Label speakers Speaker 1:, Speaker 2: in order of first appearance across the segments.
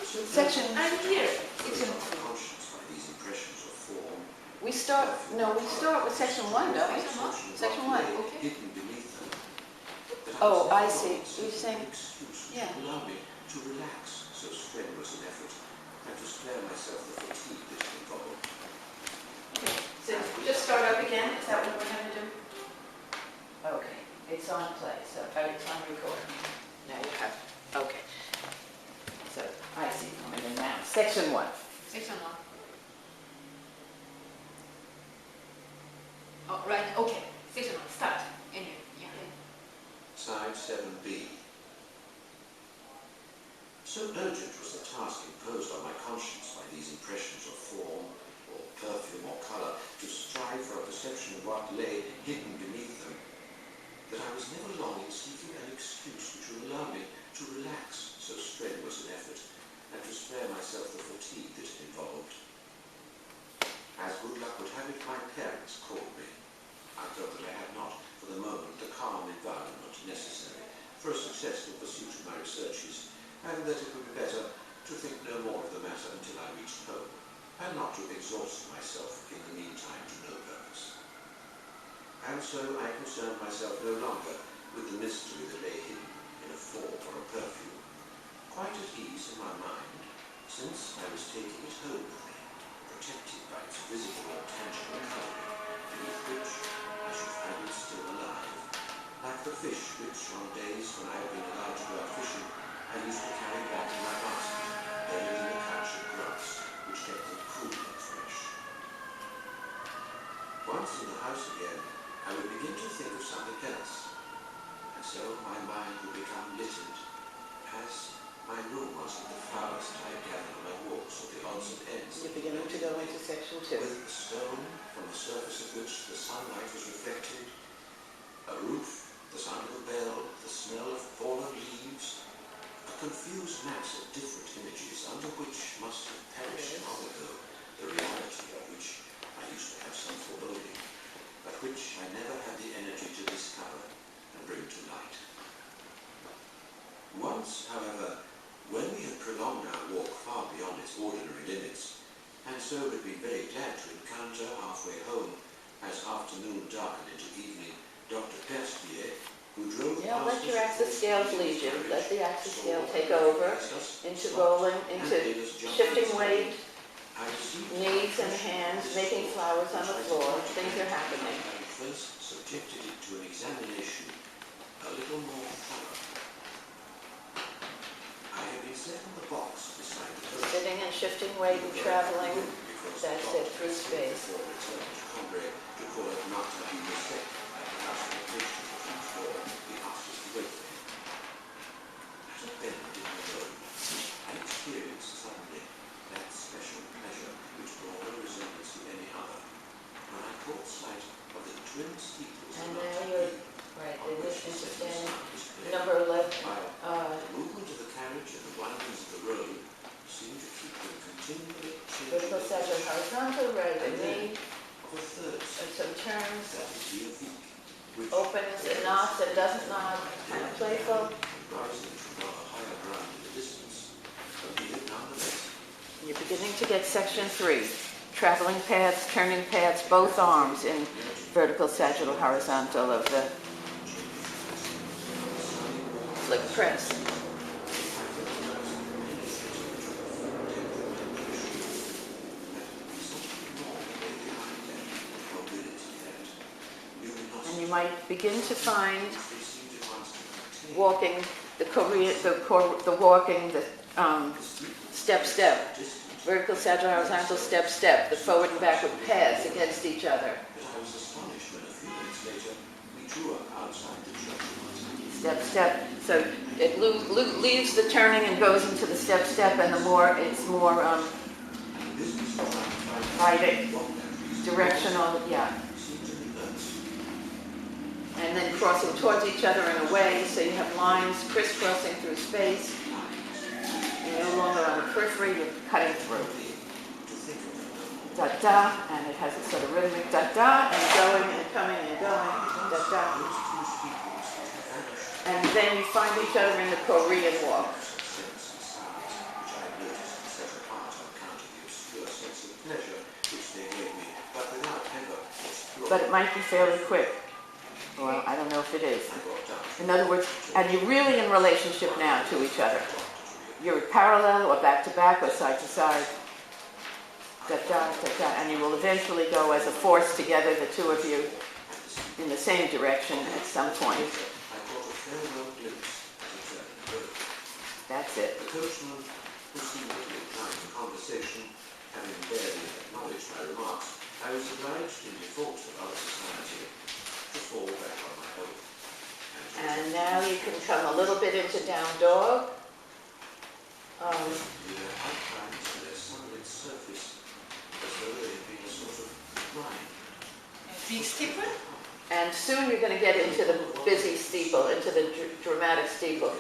Speaker 1: Section.
Speaker 2: I'm here.
Speaker 1: We start with section 1, don't we? Section 1.
Speaker 2: Okay.
Speaker 1: Oh, I see. You're saying, yeah.
Speaker 3: Allow me to relax so strenuous an effort and to spare myself the fatigue that is involved.
Speaker 1: Okay. So just start up again. Is that what we're going to do? Okay. It's on play. So it's on recording. Now you have. Okay. So I see. And then now section 1.
Speaker 2: Section 1. Oh, right. Okay. Section 1. Start. Anyway. Yeah.
Speaker 3: Side 7B. So urgent was the task imposed on my conscience by these impressions of form, or perfume, or colour, to strive for a perception of what lay hidden beneath them, that I was never long in seeking an excuse which would allow me to relax so strenuous an effort, and to spare myself the fatigue that it involved. As good luck would have it, my parents called me. I felt that I had not, for the moment, the calm environment necessary for a successful pursuit of my researches, and that it would be better to think no more of the matter until I reached home, and not to exhaust myself in the meantime to no purpose. And so I concerned myself no longer with the mystery that lay hidden in a form or a perfume, quite at ease in my mind, since I was taking it home with me, protected by its visible or tangible coloring, beneath which I should find it still alive, like the fish which, on days when I had been allowed to go out fishing, I used to carry back in my basket, buried in a couch of grass, which kept them cool and fresh. Once in the house again, I would begin to think of something else, and so my mind would become littered, as my room was with the flowers that I had gathered on my walks at the odds and ends.
Speaker 1: You're beginning to go into section 2.
Speaker 3: With a stone from the surface of which the sunlight was reflected, a roof, the sound of a bell, the smell of fallen leaves, a confused mass of different images under which must have perished long ago, the reality of which I used to have some foreboding, but which I never had the energy to discover and bring to light. Once, however, when we had prolonged our walk far beyond its ordinary limits, and so had been very glad to encounter halfway home, as afternoon darkened into evening, Dr. Perspier, who drove
Speaker 1: Yeah, let
Speaker 3: past
Speaker 1: your
Speaker 3: us
Speaker 1: axis scales lead you.
Speaker 3: carriage,
Speaker 1: Let the axis
Speaker 3: saw
Speaker 1: scale
Speaker 3: what
Speaker 1: take
Speaker 3: lay
Speaker 1: over
Speaker 3: past us,
Speaker 1: into
Speaker 3: stopped,
Speaker 1: rolling,
Speaker 3: and
Speaker 1: into
Speaker 3: made us jump
Speaker 1: shifting
Speaker 3: inside.
Speaker 1: weight,
Speaker 3: I received
Speaker 1: knees and
Speaker 3: impression
Speaker 1: hands,
Speaker 3: of this
Speaker 1: making
Speaker 3: sort,
Speaker 1: flowers on
Speaker 3: which
Speaker 1: the
Speaker 3: I
Speaker 1: floor.
Speaker 3: did not
Speaker 1: Things are
Speaker 3: imagine
Speaker 1: happening.
Speaker 3: I had first subjected it to an examination a little more thorough. I had been set on the box beside the coach.
Speaker 1: Sitting and shifting weight and traveling. That's it, through space.
Speaker 3: Before returning to Combray to call it not to be mistaken by the classification of whose floor he asked us to wait for him. As I bent in the road, I experienced suddenly that special pleasure which bore no resemblance to any other, when I caught sight of the twin steeples
Speaker 1: And
Speaker 3: of
Speaker 1: now
Speaker 3: Notre
Speaker 1: you're,
Speaker 3: Dame,
Speaker 1: right,
Speaker 3: on
Speaker 1: in
Speaker 3: which
Speaker 1: this
Speaker 3: the setting
Speaker 1: interesting
Speaker 3: sun displayed,
Speaker 1: number 11.
Speaker 3: while the movement of the carriage and the windings of the road seemed to keep them continually changing
Speaker 1: Vertical
Speaker 3: their
Speaker 1: section,
Speaker 3: position.
Speaker 1: horizontal, right at the
Speaker 3: And then,
Speaker 1: knee,
Speaker 3: of a third
Speaker 1: and some turns,
Speaker 3: that would be a peak, which
Speaker 1: opens and knots and doesn't knot, kind of playful.
Speaker 3: rising from rather higher ground in the distance, appeared nonetheless.
Speaker 1: You're beginning to get section 3. Traveling paths, turning paths, both arms in vertical, sagittal, horizontal of the flick press. And you might begin to find walking the Korean, the walking, the step, step, vertical, sagittal, horizontal, step, step, the forward and backward paths against each other.
Speaker 3: I was astonished when a few minutes later we drew up outside the church.
Speaker 1: Step, step. So it leaves the turning and goes into the step, step, and the more it's more right, directional, yeah. And then crossing towards each other in a way, so you have lines crisscrossing through space. You're no longer on the periphery, you're cutting through. Da da, and it has a sort of rhythmic da da, and going and coming and going, da da. And then you find each other in the Korean walk. but it might be fairly quick. Well, I don't know if it is. In other words, and you're really in relationship now to each other. You're parallel or back to back or side to side. Da, da, da, da, and you will eventually go as a force together, the two of you, in the same direction at some point. That's it.
Speaker 3: The coachman, who seemed little inclined to conversation, having barely acknowledged my remarks, I was obliged, in default of other society, to fall back on my own.
Speaker 1: And now you can come a little bit into down dog.
Speaker 3: Their outlines and their sunlit surface, as though they had been a sort of line.
Speaker 2: Big steeple?
Speaker 1: And soon you're going to get into the busy steeple, into the dramatic steeple.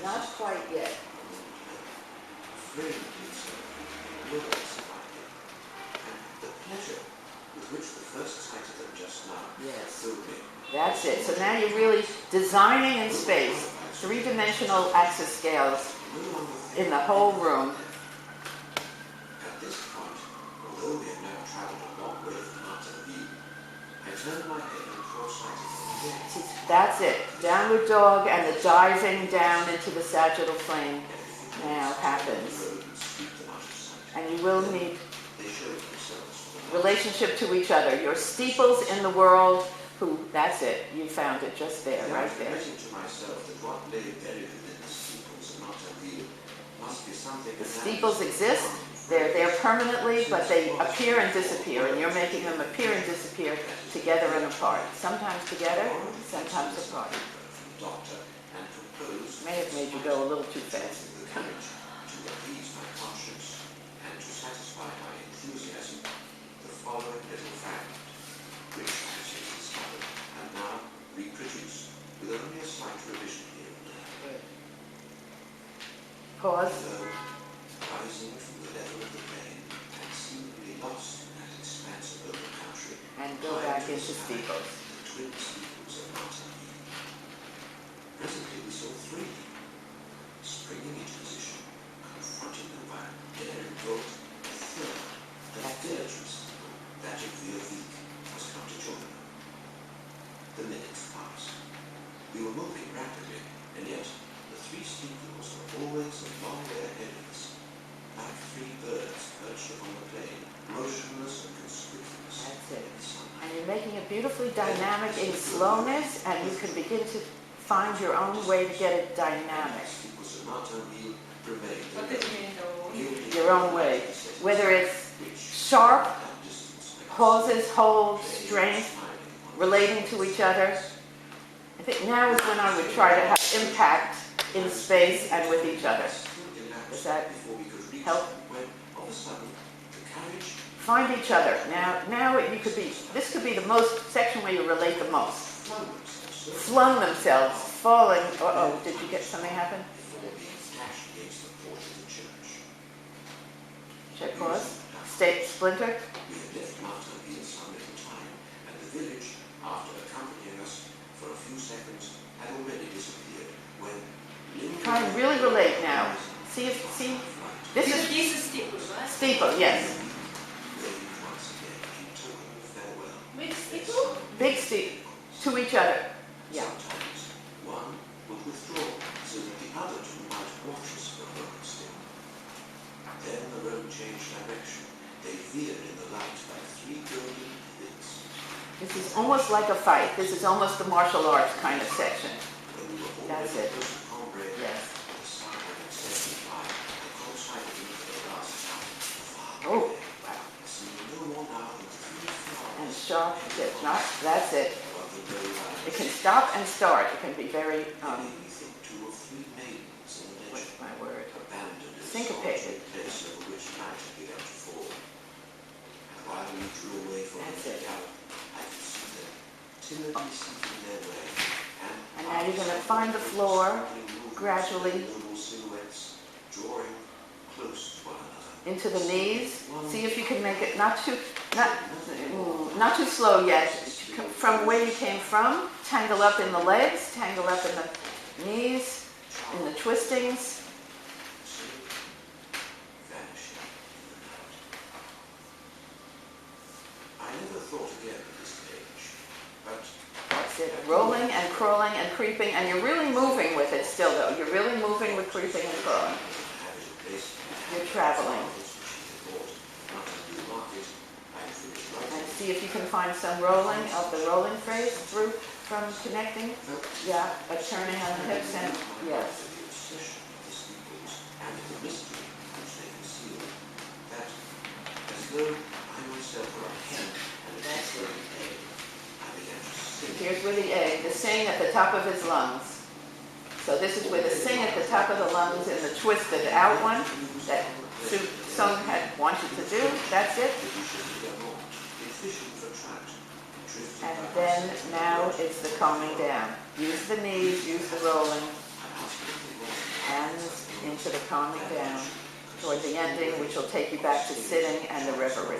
Speaker 1: Not quite yet.
Speaker 3: The pleasure with which the first sight of them just now filled me.
Speaker 1: That's it. So now you're really designing in space, three-dimensional axis scales in the whole room.
Speaker 3: At this point, although we have now traveled a long way from outer view, I turned my head and caught sight of them again.
Speaker 1: See, that's it. Downward dog and the diving down into the sagittal plane now happens. And you will need relationship to each other. Your steeples in the world, who, that's it. You found it just there, right there.
Speaker 3: To myself that what lay buried within the steeples and not a view must be something.
Speaker 1: The steeples exist. They're there permanently, but they appear and disappear, and you're making them appear and disappear together and apart. Sometimes together, sometimes apart. May have made you go a little too fast.
Speaker 3: To appease my conscience and to satisfy my enthusiasm, the following little fragment, which I have since discovered and now reproduced with only a slight revision here and there.
Speaker 1: Pause.
Speaker 3: Rising from the level of the plain and seemingly lost in that expanse of open country,
Speaker 1: And go back into steeples.
Speaker 3: the twin steeples of Martin Hill. Presently we saw three, springing into position, confronting them by a daring bolt. A third, the diligent steeple, that of Rehearsal, was come to join them. The minutes passed. We were moving rapidly, and yet the three steeples were always a long way ahead of us, like three birds perched upon the plain, motionless and conspicuous.
Speaker 1: That's it. And you're making it beautifully dynamic in slowness, and you can begin to find your own way to get it dynamic.
Speaker 2: What did you mean?
Speaker 1: Your own way. Whether it's sharp, pauses, holds, strength, relating to each other. I think now is when I would try to have impact in space and with each other. Does that help? Find each other. Now you could be, this could be the most section where you relate the most. Flung themselves, falling. Uh-oh, did you get something happen? Should I pause? Stay, splinter?
Speaker 3: We had left Martin Hill some little time, and the village, after accompanying us for a few seconds, had already disappeared when...
Speaker 1: Try and really relate now. See, this is
Speaker 2: This is steeple, right?
Speaker 1: steeple, yes.
Speaker 2: Which steeple?
Speaker 1: Big steeple. To each other. Yeah.
Speaker 3: Sometimes one would withdraw so that the other two might watch us for a moment still. Then the road changed direction. They veered in the light like three golden pivots.
Speaker 1: This is almost like a fight. This is almost the martial arts kind of section. That's it. Yes. Oh, wow. And sharp tip. Not, that's it. It can stop and start. It can be very, what's my word? Syncopated. That's it. And now you're going to find the floor gradually into the knees. See if you can make it not too slow yet. From where you came from, tangle up in the legs, tangle up in the knees, in the twistings. it. Rolling and crawling and creeping, and you're really moving with it still, though. You're really moving with creeping and crawling. You're traveling. And see if you can find some rolling of the rolling phrase through from connecting. Yeah, a turning on the hips and yes. Here's where the A, the sing at the top of his lungs. So this is where the sing at the top of the lungs in the twisted out one that Sung had wanted to do. That's it. And then now it's the calming down. Use the knees, use the rolling, and into the calming down toward the ending, which will take you back to sitting and the reverie.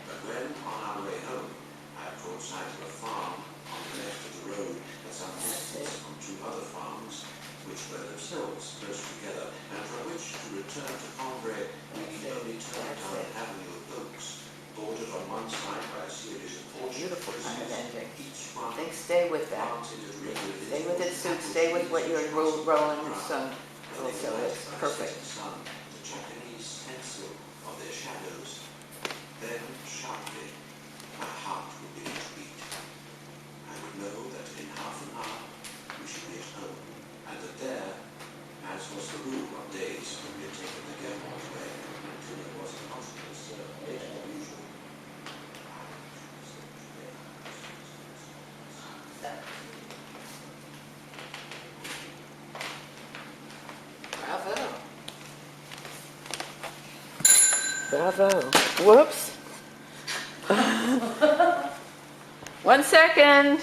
Speaker 3: But when on our way home, I caught sight of a farm on the left of the road at some distance from two other farms, which were themselves close together, and from which to return to Cambrai, we need only turn down an avenue of oaks, bordered on one side by a series of orchards.
Speaker 1: Beautiful kind of ending.
Speaker 3: Each one
Speaker 1: I think stay with that. Stay with it, Sue. Stay with what you're rolling and Sung. Also, it's perfect.
Speaker 3: The Japanese stencil of their shadows. Then, sharply, my heart would begin to beat. I would know that in half an hour we should reach home, and that there, as was the rule on days when we had taken the Germont way, until it was impossible to serve later than usual.
Speaker 1: Bravo. Whoops. 1 second.